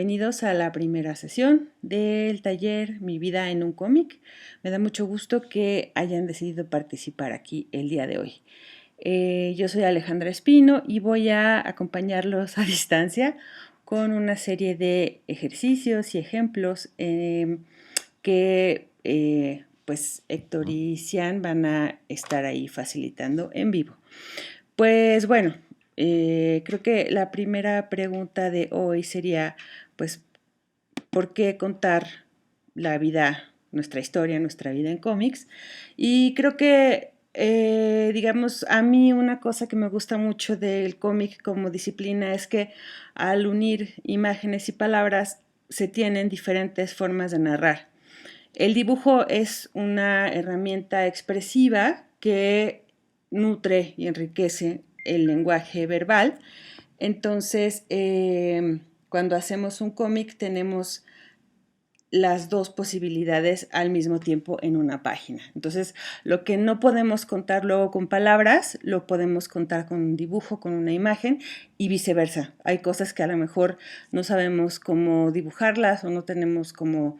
bienvenidos a la primera sesión del taller Mi vida en un cómic. Me da mucho gusto que hayan decidido participar aquí el día de hoy. Yo soy Alejandra Espino y voy a acompañarlos a distancia con una serie de ejercicios y ejemplos que pues Héctor y Cian van a estar ahí facilitando en vivo. Pues bueno, creo que la primera pregunta de hoy sería, pues, ¿por qué contar la vida, nuestra historia, nuestra vida en cómics? Y creo que, digamos, a mí una cosa que me gusta mucho del cómic como disciplina es que al unir imágenes y palabras se tienen diferentes formas de narrar. El dibujo es una herramienta expresiva que nutre y enriquece el lenguaje verbal. Entonces, cuando hacemos un cómic tenemos las dos posibilidades al mismo tiempo en una página. Entonces, lo que no podemos contar luego con palabras, lo podemos contar con un dibujo, con una imagen y viceversa. Hay cosas que a lo mejor no sabemos cómo dibujarlas o no tenemos cómo...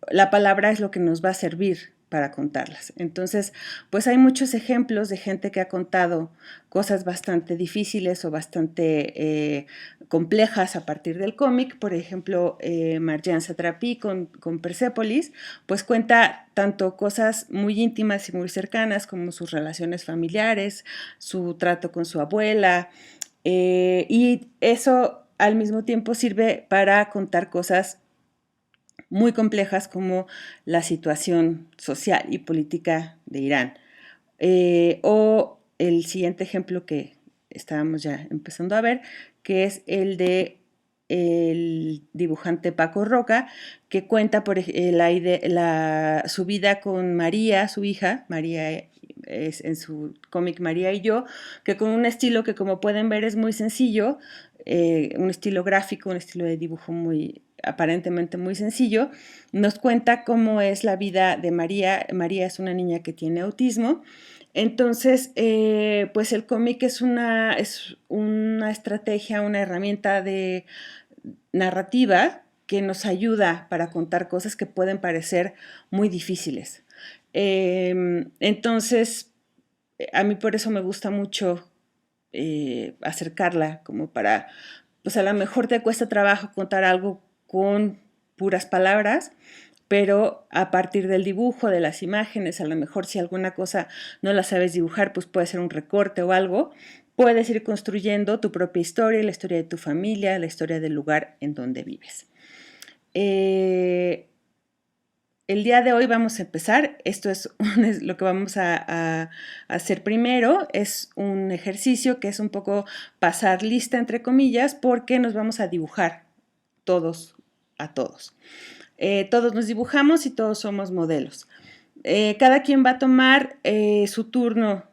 La palabra es lo que nos va a servir para contarlas. Entonces, pues hay muchos ejemplos de gente que ha contado cosas bastante difíciles o bastante complejas a partir del cómic. Por ejemplo, Marjane Satrapi con Persepolis, pues cuenta tanto cosas muy íntimas y muy cercanas como sus relaciones familiares, su trato con su abuela, y eso al mismo tiempo sirve para contar cosas muy complejas como la situación social y política de Irán. O el siguiente ejemplo que estábamos ya empezando a ver, que es el de el dibujante Paco Roca, que cuenta por su vida con María, su hija. María es en su cómic María y yo, que con un estilo que, como pueden ver, es muy sencillo, un estilo gráfico, un estilo de dibujo muy aparentemente muy sencillo, nos cuenta cómo es la vida de María. María es una niña que tiene autismo. Entonces, pues el cómic es una estrategia, una herramienta de narrativa que nos ayuda para contar cosas que pueden parecer muy difíciles. Entonces, a mí por eso me gusta mucho acercarla, como para, pues a lo mejor te cuesta trabajo contar algo con puras palabras, pero a partir del dibujo, de las imágenes, a lo mejor si alguna cosa no la sabes dibujar, pues puede ser un recorte o algo, puedes ir construyendo tu propia historia, la historia de tu familia, la historia del lugar en donde vives. El día de hoy vamos a empezar, esto es lo que vamos a hacer primero, es un ejercicio que es un poco pasar lista entre comillas, porque nos vamos a dibujar todos a todos. Todos nos dibujamos y todos somos modelos. Cada quien va a tomar su turno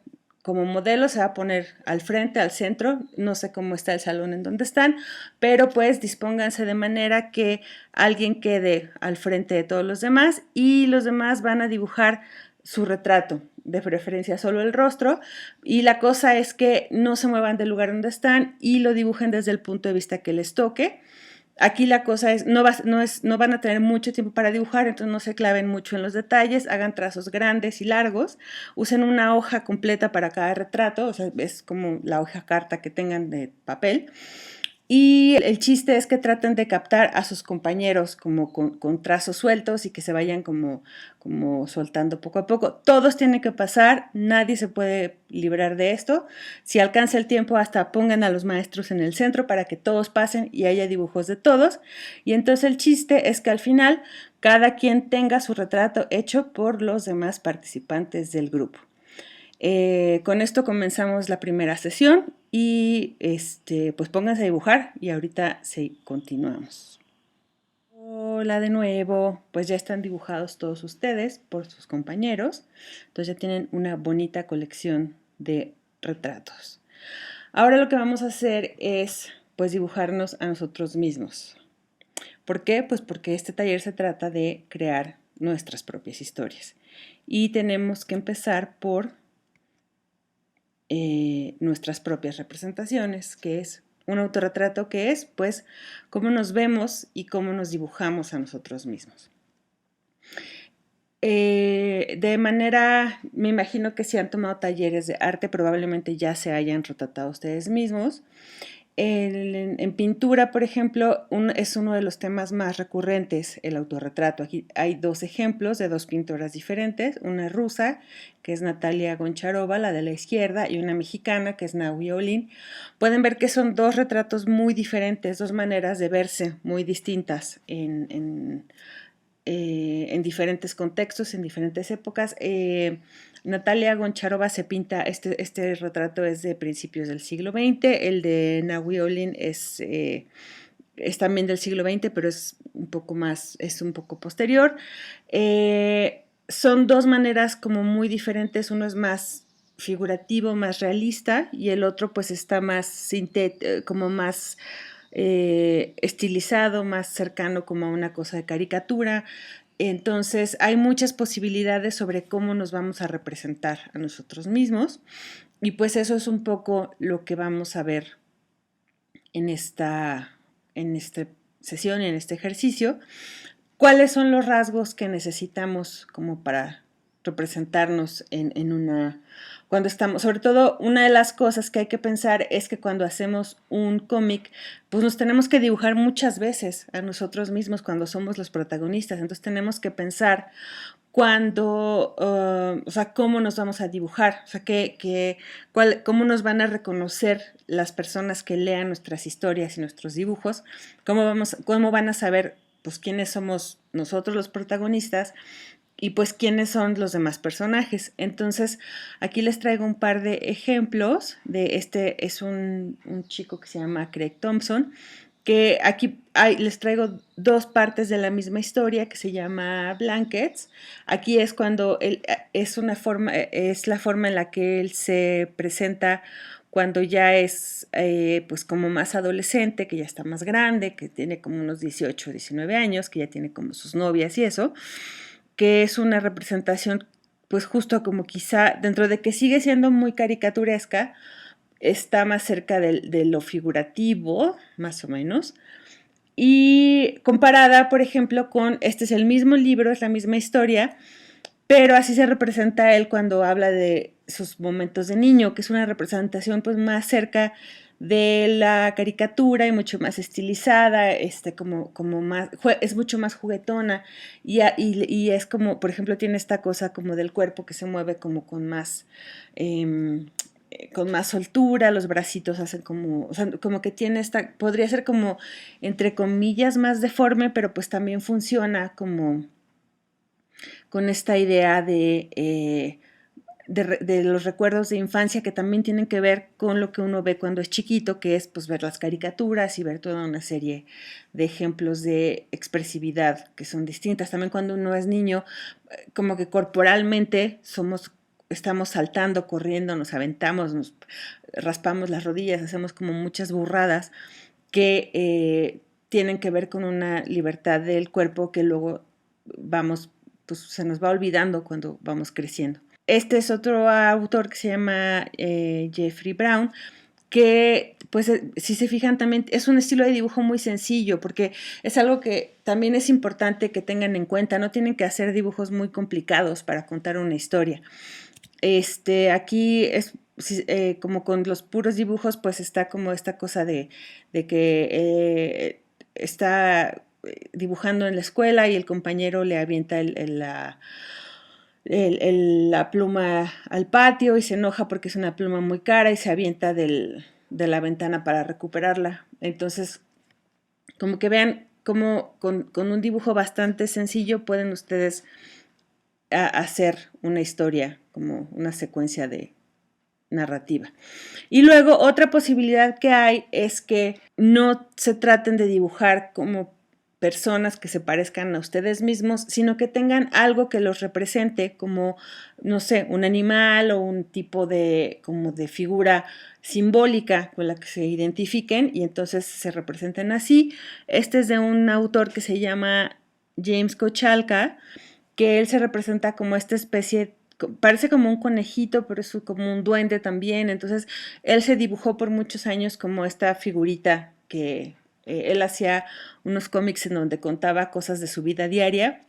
como modelo, se va a poner al frente, al centro, no sé cómo está el salón en donde están, pero pues dispónganse de manera que alguien quede al frente de todos los demás y los demás van a dibujar su retrato, de preferencia solo el rostro, y la cosa es que no se muevan del lugar donde están y lo dibujen desde el punto de vista que les toque. Aquí la cosa es no van a tener mucho tiempo para dibujar, entonces no se claven mucho en los detalles, hagan trazos grandes y largos, usen una hoja completa para cada retrato, o sea, es como la hoja carta que tengan de papel. Y el chiste es que traten de captar a sus compañeros como con trazos sueltos y que se vayan como soltando poco a poco. Todos tienen que pasar, nadie se puede librar de esto. Si alcanza el tiempo, hasta pongan a los maestros en el centro para que todos pasen y haya dibujos de todos. Y entonces el chiste es que al final cada quien tenga su retrato hecho por los demás participantes del grupo. Con esto comenzamos la primera sesión y pues pónganse a dibujar y ahorita continuamos. Hola de nuevo, pues ya están dibujados todos ustedes por sus compañeros, entonces ya tienen una bonita colección de retratos. Ahora lo que vamos a hacer es pues dibujarnos a nosotros mismos. ¿Por qué? Pues porque este taller se trata de crear nuestras propias historias y tenemos que empezar por nuestras propias representaciones, que es un autorretrato que es, pues, cómo nos vemos y cómo nos dibujamos a nosotros mismos. De manera, me imagino que si han tomado talleres de arte, probablemente ya se hayan retratado ustedes mismos. En pintura, por ejemplo, es uno de los temas más recurrentes, el autorretrato. Aquí hay dos ejemplos de dos pintoras diferentes, una rusa, que es Natalia Goncharova, la de la izquierda, y una mexicana, que es Nahui Olin. Pueden ver que son dos retratos muy diferentes, dos maneras de verse muy distintas en diferentes contextos, en diferentes épocas. Natalia Goncharova se pinta, este retrato es de principios del siglo XX, el de Nahui Olin es también del siglo XX, pero es un poco posterior. Son dos maneras como muy diferentes, uno es más figurativo, más realista, y el otro pues está más como más estilizado, más cercano como a una cosa de caricatura. Entonces hay muchas posibilidades sobre cómo nos vamos a representar a nosotros mismos, y pues eso es un poco lo que vamos a ver en esta sesión, en este ejercicio. ¿Cuáles son los rasgos que necesitamos como para representarnos en una... Cuando estamos, sobre todo, una de las cosas que hay que pensar es que cuando hacemos un cómic, pues nos tenemos que dibujar muchas veces a nosotros mismos cuando somos los protagonistas. Entonces tenemos que pensar o sea, cómo nos vamos a dibujar, o sea, cómo nos van a reconocer las personas que lean nuestras historias y nuestros dibujos, cómo van a saber, pues, quiénes somos nosotros los protagonistas y pues quiénes son los demás personajes. Entonces, aquí les traigo un par de ejemplos es un chico que se llama Craig Thompson, que aquí les traigo dos partes de la misma historia que se llama Blankets. Aquí es cuando es la forma en la que él se presenta cuando ya es pues como más adolescente, que ya está más grande, que tiene como unos 18 o 19 años, que ya tiene como sus novias y eso, que es una representación pues justo como quizá, dentro de que sigue siendo muy caricaturesca, está más cerca de lo figurativo, más o menos, y comparada, por ejemplo, con, este es el mismo libro, es la misma historia, pero así se representa él cuando habla de sus momentos de niño, que es una representación pues más cerca de la caricatura y mucho más estilizada, como más, es mucho más juguetona y es como, por ejemplo, tiene esta cosa como del cuerpo que se mueve como con más soltura, los bracitos hacen como, o sea, como que tiene podría ser como, entre comillas, más deforme, pero pues también funciona como con esta idea de los recuerdos de infancia que también tienen que ver con lo que uno ve cuando es chiquito, que es pues ver las caricaturas y ver toda una serie de ejemplos de expresividad que son distintas. También cuando uno es niño, como que corporalmente estamos saltando, corriendo, nos aventamos, nos raspamos las rodillas, hacemos como muchas burradas que tienen que ver con una libertad del cuerpo que luego pues se nos va olvidando cuando vamos creciendo. Este es otro autor que se llama Jeffrey Brown, que pues si se fijan también es un estilo de dibujo muy sencillo, porque es algo que también es importante que tengan en cuenta, no tienen que hacer dibujos muy complicados para contar una historia. Aquí es como con los puros dibujos, pues está como esta cosa de que está dibujando en la escuela y el compañero le avienta la pluma al patio y se enoja porque es una pluma muy cara y se avienta de la ventana para recuperarla. Entonces, como que vean cómo con un dibujo bastante sencillo pueden ustedes hacer una historia, como una secuencia de narrativa. Y luego otra posibilidad que hay es que no se traten de dibujar como personas que se parezcan a ustedes mismos, sino que tengan algo que los represente, como, no sé, un animal o un tipo como de figura simbólica con la que se identifiquen y entonces se representen así. Este es de un autor que se llama James Kochalka, que él se representa como esta especie parece como un conejito, pero es como un duende también. Entonces, él se dibujó por muchos años como esta figurita que él hacía unos cómics en donde contaba cosas de su vida diaria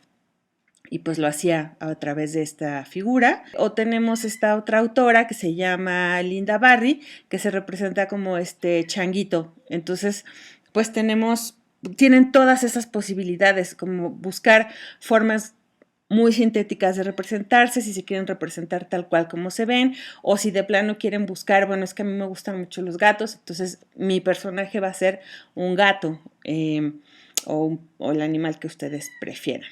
y pues lo hacía a través de esta figura. O tenemos esta otra autora que se llama Linda Barry, que se representa como este changuito. Entonces, pues tienen todas esas posibilidades, como buscar formas muy sintéticas de representarse, si se quieren representar tal cual como se ven, o si de plano quieren buscar, bueno, es que a mí me gustan mucho los gatos, entonces mi personaje va a ser un gato o el animal que ustedes prefieran.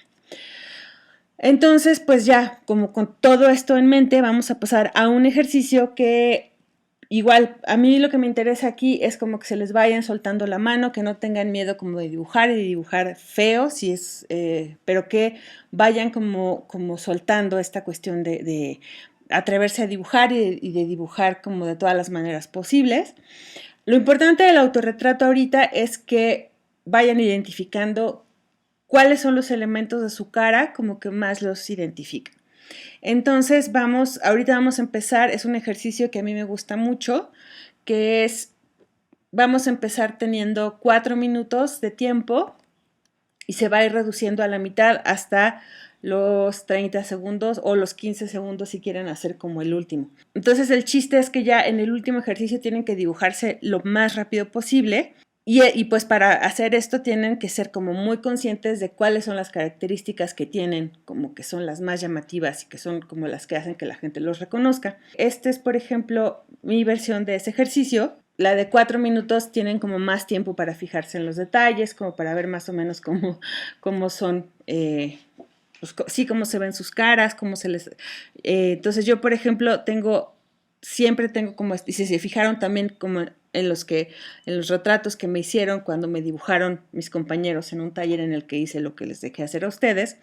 Entonces, pues ya, como con todo esto en mente, vamos a pasar a un ejercicio que igual, a mí lo que me interesa aquí es como que se les vayan soltando la mano, que no tengan miedo como de dibujar y de dibujar feo, pero que vayan como soltando esta cuestión de atreverse a dibujar y de dibujar como de todas las maneras posibles. Lo importante del autorretrato ahorita es que vayan identificando cuáles son los elementos de su cara como que más los identifican. Entonces ahorita vamos a empezar, es un ejercicio que a mí me gusta mucho, que es, vamos a empezar teniendo 4 minutos de tiempo y se va a ir reduciendo a la mitad hasta los 30 segundos o los 15 segundos si quieren hacer como el último. Entonces el chiste es que ya en el último ejercicio tienen que dibujarse lo más rápido posible. Y pues para hacer esto tienen que ser como muy conscientes de cuáles son las características que tienen, como que son las más llamativas y que son como las que hacen que la gente los reconozca. Este es, por ejemplo, mi versión de ese ejercicio. La de 4 minutos tienen como más tiempo para fijarse en los detalles, como para ver más o menos cómo son, pues, sí, cómo se ven sus caras, cómo se les... entonces yo, por ejemplo, siempre tengo como, y si se fijaron también como en los retratos que me hicieron cuando me dibujaron mis compañeros en un taller en el que hice lo que les dejé hacer a ustedes.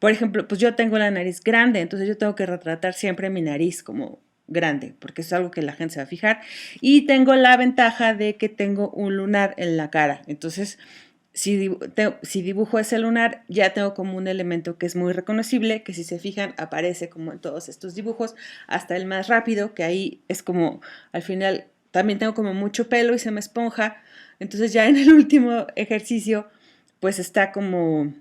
Por ejemplo, pues yo tengo la nariz grande, entonces yo tengo que retratar siempre mi nariz como grande, porque es algo que la gente se va a fijar. Y tengo la ventaja de que tengo un lunar en la cara, entonces si dibujo ese lunar, ya tengo como un elemento que es muy reconocible, que si se fijan aparece como en todos estos dibujos, hasta el más rápido, que ahí es como al final también tengo como mucho pelo y se me esponja, entonces ya en el último ejercicio pues está como,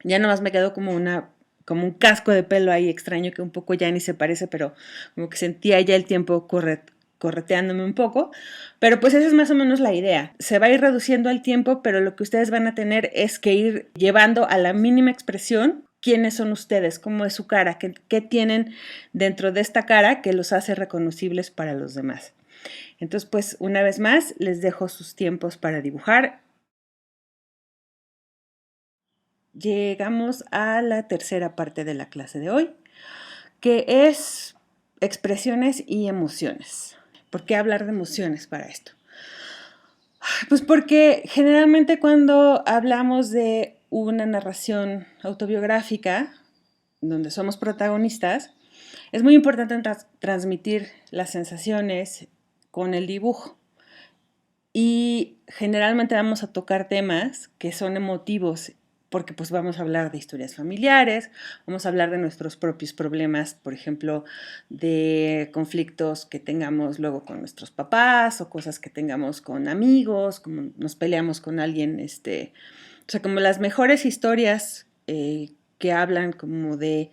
ya nomás me quedó como un casco de pelo ahí extraño que un poco ya ni se parece, pero como que sentía ya el tiempo correteándome un poco, pero pues esa es más o menos la idea. Se va a ir reduciendo el tiempo, pero lo que ustedes van a tener es que ir llevando a la mínima expresión quiénes son ustedes, cómo es su cara, qué tienen dentro de esta cara que los hace reconocibles para los demás. Entonces, pues una vez más, les dejo sus tiempos para dibujar. Llegamos a la tercera parte de la clase de hoy, que es expresiones y emociones. ¿Por qué hablar de emociones para esto? Pues porque generalmente cuando hablamos de una narración autobiográfica, donde somos protagonistas, es muy importante transmitir las sensaciones con el dibujo. Y generalmente vamos a tocar temas que son emotivos porque pues vamos a hablar de historias familiares, vamos a hablar de nuestros propios problemas, por ejemplo, de conflictos que tengamos luego con nuestros papás o cosas que tengamos con amigos, como nos peleamos con alguien, o sea, como las mejores historias que hablan como de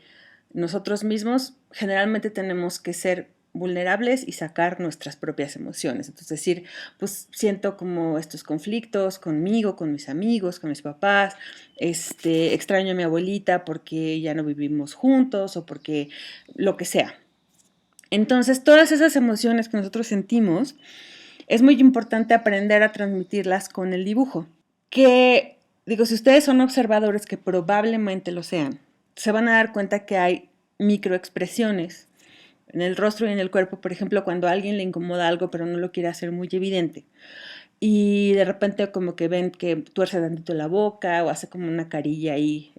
nosotros mismos, generalmente tenemos que ser vulnerables y sacar nuestras propias emociones. Entonces decir, pues siento como estos conflictos conmigo, con mis amigos, con mis papás, extraño a mi abuelita porque ya no vivimos juntos o porque lo que sea. Entonces todas esas emociones que nosotros sentimos, es muy importante aprender a transmitirlas con el dibujo. Que, digo, si ustedes son observadores, que probablemente lo sean, se van a dar cuenta que hay microexpresiones en el rostro y en el cuerpo, por ejemplo, cuando a alguien le incomoda algo pero no lo quiere hacer muy evidente y de repente como que ven que tuerce tantito la boca o hace como una carilla ahí,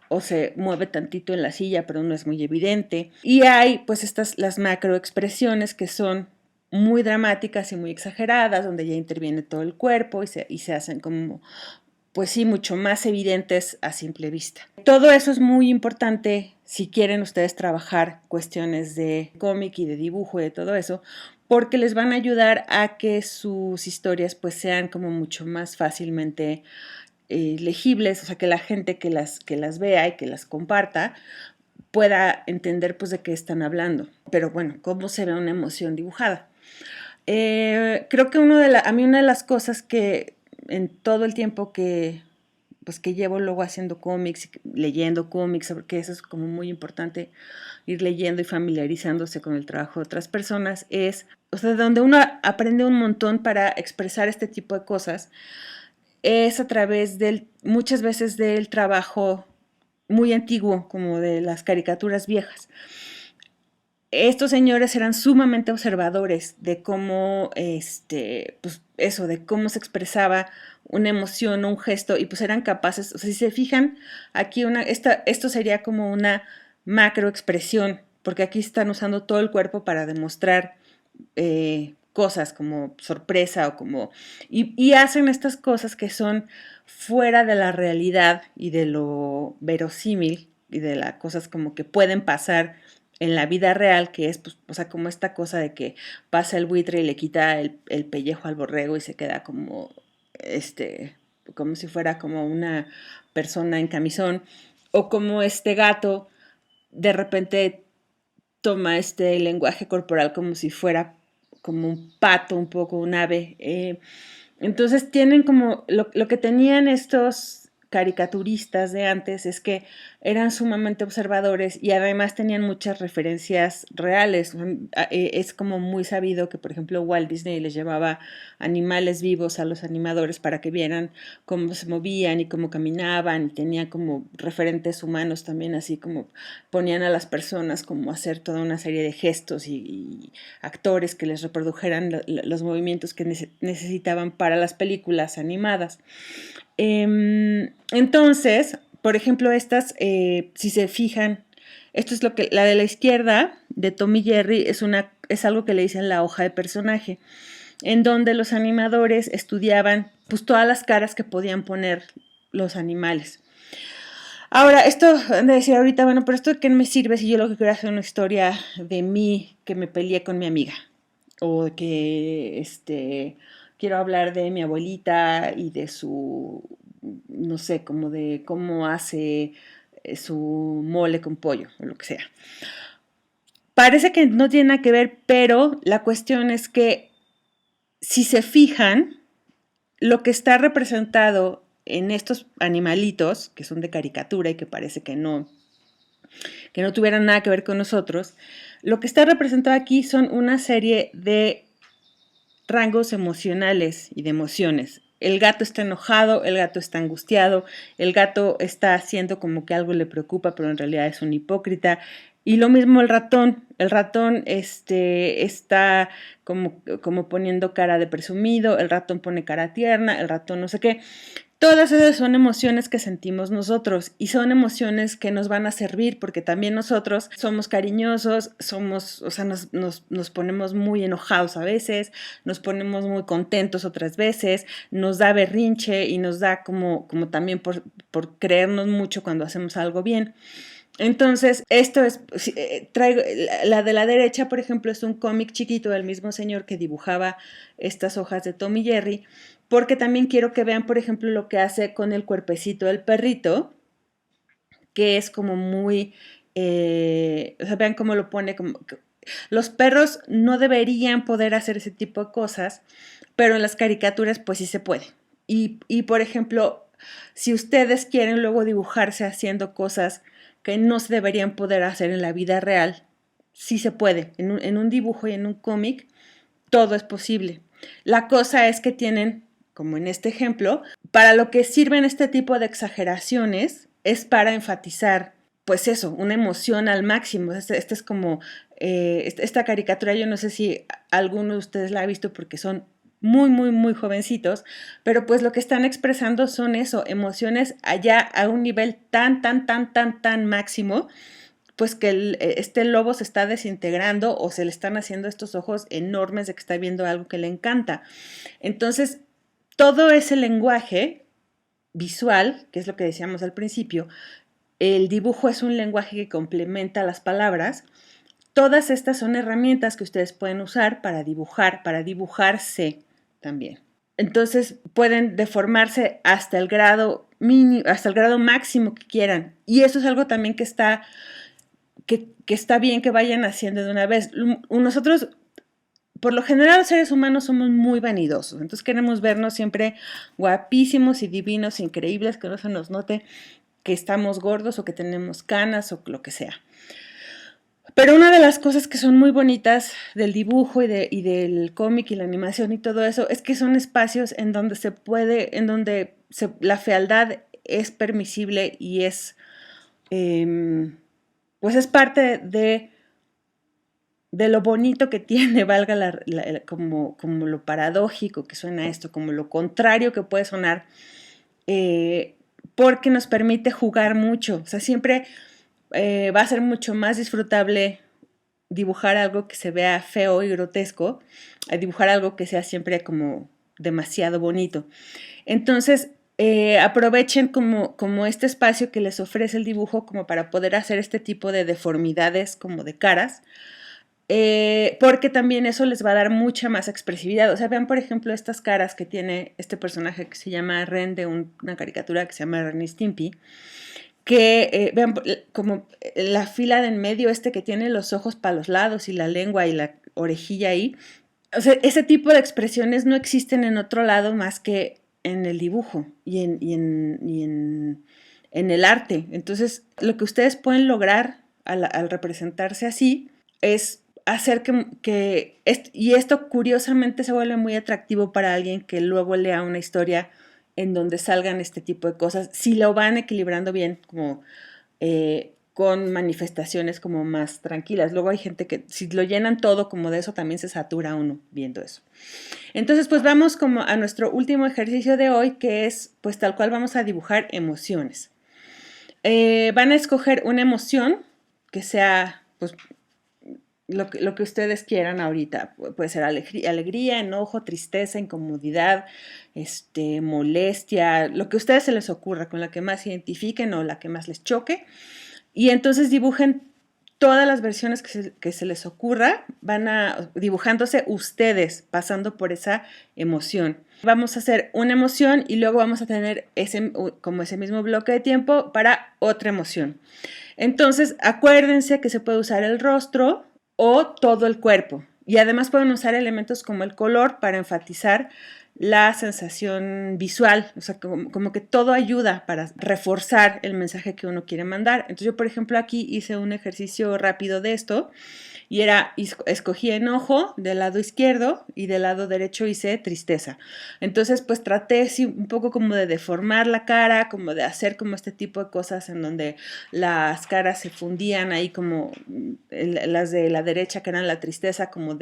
o se mueve tantito en la silla pero no es muy evidente. Y hay pues las macroexpresiones que son muy dramáticas y muy exageradas, donde ya interviene todo el cuerpo y se hacen como pues sí, mucho más evidentes a simple vista. Todo eso es muy importante si quieren ustedes trabajar cuestiones de cómic y de dibujo y de todo eso, porque les van a ayudar a que sus historias pues sean como mucho más fácilmente legibles, o sea, que la gente que las vea y que las comparta pueda entender pues de qué están hablando. Pero bueno, cómo se ve una emoción dibujada. Creo que a mí una de las cosas que en todo el tiempo que llevo luego haciendo cómics, leyendo cómics, porque eso es como muy importante, ir leyendo y familiarizándose con el trabajo de otras personas, es, o sea, donde uno aprende un montón para expresar este tipo de cosas, es a través muchas veces del trabajo muy antiguo, como de las caricaturas viejas. Estos señores eran sumamente observadores de cómo, pues eso, de cómo se expresaba una emoción o un gesto, y pues eran capaces, o sea, si se fijan, aquí esto sería como una macroexpresión, porque aquí están usando todo el cuerpo para demostrar cosas como sorpresa o como... Y hacen estas cosas que son fuera de la realidad y de lo verosímil y de las cosas como que pueden pasar en la vida real, que es, pues, o sea, como esta cosa de que pasa el buitre y le quita el pellejo al borrego y se queda como si fuera como una persona en camisón, o como este gato de repente toma este lenguaje corporal como si fuera como un pato, un poco un ave. Entonces tienen como, lo que tenían estos caricaturistas de antes es que eran sumamente observadores y además tenían muchas referencias reales. Es como muy sabido que, por ejemplo, Walt Disney les llevaba animales vivos a los animadores para que vieran cómo se movían y cómo caminaban, y tenían como referentes humanos también, así como ponían a las personas como hacer toda una serie de gestos y actores que les reprodujeran los movimientos que necesitaban para las películas animadas. Entonces, por ejemplo, estas, si se fijan, esto es la de la izquierda, de Tom y Jerry, es algo que le dicen la hoja de personaje, en donde los animadores estudiaban pues todas las caras que podían poner los animales. Ahora, esto de decir ahorita, bueno, pero esto de qué me sirve si yo lo que quiero hacer es una historia de mí que me peleé con mi amiga, o que quiero hablar de mi abuelita y de su, no sé, como de cómo hace su mole con pollo, o lo que sea. Parece que no tiene nada que ver, pero la cuestión es que si se fijan, lo que está representado en estos animalitos, que son de caricatura y que parece que no tuvieran nada que ver con nosotros, lo que está representado aquí son una serie de rangos emocionales y de emociones. El gato está enojado, el gato está angustiado, el gato está haciendo como que algo le preocupa, pero en realidad es un hipócrita. Y lo mismo el ratón. El ratón está como poniendo cara de presumido, el ratón pone cara tierna, el ratón no sé qué. Todas esas son emociones que sentimos nosotros y son emociones que nos van a servir porque también nosotros somos cariñosos, o sea, nos ponemos muy enojados a veces, nos ponemos muy contentos otras veces, nos da berrinche y nos da como también por creernos mucho cuando hacemos algo bien. Entonces, esto es, traigo, la de la derecha, por ejemplo, es un cómic chiquito del mismo señor que dibujaba estas hojas de Tom y Jerry, porque también quiero que vean, por ejemplo, lo que hace con el cuerpecito del perrito, que es como muy, o sea, vean cómo lo pone, los perros no deberían poder hacer ese tipo de cosas, pero en las caricaturas pues sí se puede. Y por ejemplo, si ustedes quieren luego dibujarse haciendo cosas que no se deberían poder hacer en la vida real, sí se puede. En un dibujo y en un cómic, todo es posible. La cosa es que tienen, como en este ejemplo, para lo que sirven este tipo de exageraciones es para enfatizar, pues eso, una emoción al máximo. Este es como, esta caricatura, yo no sé si alguno de ustedes la ha visto porque son muy, muy, muy jovencitos, pero pues lo que están expresando son eso, emociones allá a un nivel tan, tan, tan, tan, tan máximo, pues que este lobo se está desintegrando o se le están haciendo estos ojos enormes de que está viendo algo que le encanta. Entonces, todo ese lenguaje visual, que es lo que decíamos al principio, el dibujo es un lenguaje que complementa las palabras. Todas estas son herramientas que ustedes pueden usar para dibujar, para dibujarse también. Entonces pueden deformarse hasta el grado mínimo, hasta el grado máximo que quieran. Y eso es algo también que está bien que vayan haciendo de una vez. Nosotros, por lo general, los seres humanos somos muy vanidosos. Entonces queremos vernos siempre guapísimos y divinos, increíbles, que no se nos note que estamos gordos o que tenemos canas o lo que sea. Pero una de las cosas que son muy bonitas del dibujo y del cómic y la animación y todo eso es que son espacios en donde se puede, la fealdad es permisible y pues es parte de lo bonito que tiene, valga como lo paradójico que suena esto, como lo contrario que puede sonar, porque nos permite jugar mucho. O sea, siempre va a ser mucho más disfrutable dibujar algo que se vea feo y grotesco a dibujar algo que sea siempre como demasiado bonito. Entonces, aprovechen como este espacio que les ofrece el dibujo como para poder hacer este tipo de deformidades como de caras, porque también eso les va a dar mucha más expresividad. O sea, vean por ejemplo estas caras que tiene este personaje que se llama Ren de una caricatura que se llama Ren y Stimpy, que vean como la fila de en medio que tiene los ojos para los lados y la lengua y la orejilla ahí. O sea, ese tipo de expresiones no existen en otro lado más que en el dibujo en el arte. Entonces, lo que ustedes pueden lograr al representarse así es hacer y esto curiosamente se vuelve muy atractivo para alguien que luego lea una historia en donde salgan este tipo de cosas, si lo van equilibrando bien, como con manifestaciones como más tranquilas. Luego hay gente que si lo llenan todo como de eso, también se satura uno viendo eso. Entonces, pues vamos como a nuestro último ejercicio de hoy, que es pues tal cual vamos a dibujar emociones. Van a escoger una emoción que sea pues lo que ustedes quieran ahorita. Puede ser alegría, enojo, tristeza, incomodidad, molestia, lo que a ustedes se les ocurra, con la que más se identifiquen o la que más les choque. Y entonces dibujen todas las versiones que se les ocurra, dibujándose ustedes, pasando por esa emoción. Vamos a hacer una emoción y luego vamos a tener como ese mismo bloque de tiempo para otra emoción. Entonces, acuérdense que se puede usar el rostro o todo el cuerpo. Y además pueden usar elementos como el color para enfatizar la sensación visual, o sea, como que todo ayuda para reforzar el mensaje que uno quiere mandar. Entonces yo, por ejemplo, aquí hice un ejercicio rápido de esto y escogí enojo del lado izquierdo y del lado derecho hice tristeza. Entonces, pues traté un poco como de deformar la cara, como de hacer como este tipo de cosas en donde las caras se fundían ahí como las de la derecha que eran la tristeza, como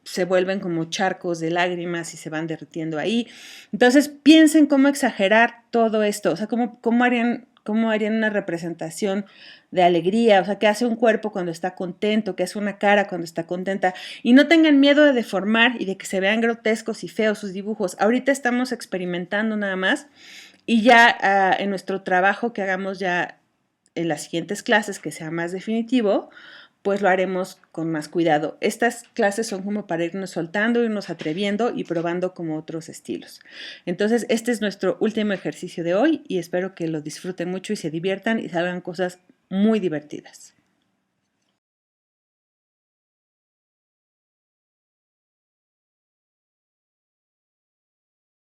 se vuelven como charcos de lágrimas y se van derritiendo ahí. Entonces, piensen cómo exagerar todo esto, o sea, cómo harían una representación de alegría, o sea, qué hace un cuerpo cuando está contento, qué hace una cara cuando está contenta, y no tengan miedo de deformar y de que se vean grotescos y feos sus dibujos. Ahorita estamos experimentando nada más y ya en nuestro trabajo que hagamos ya en las siguientes clases, que sea más definitivo, pues lo haremos con más cuidado. Estas clases son como para irnos soltando, irnos atreviendo y probando como otros estilos. Entonces, este es nuestro último ejercicio de hoy y espero que lo disfruten mucho y se diviertan y salgan cosas muy divertidas.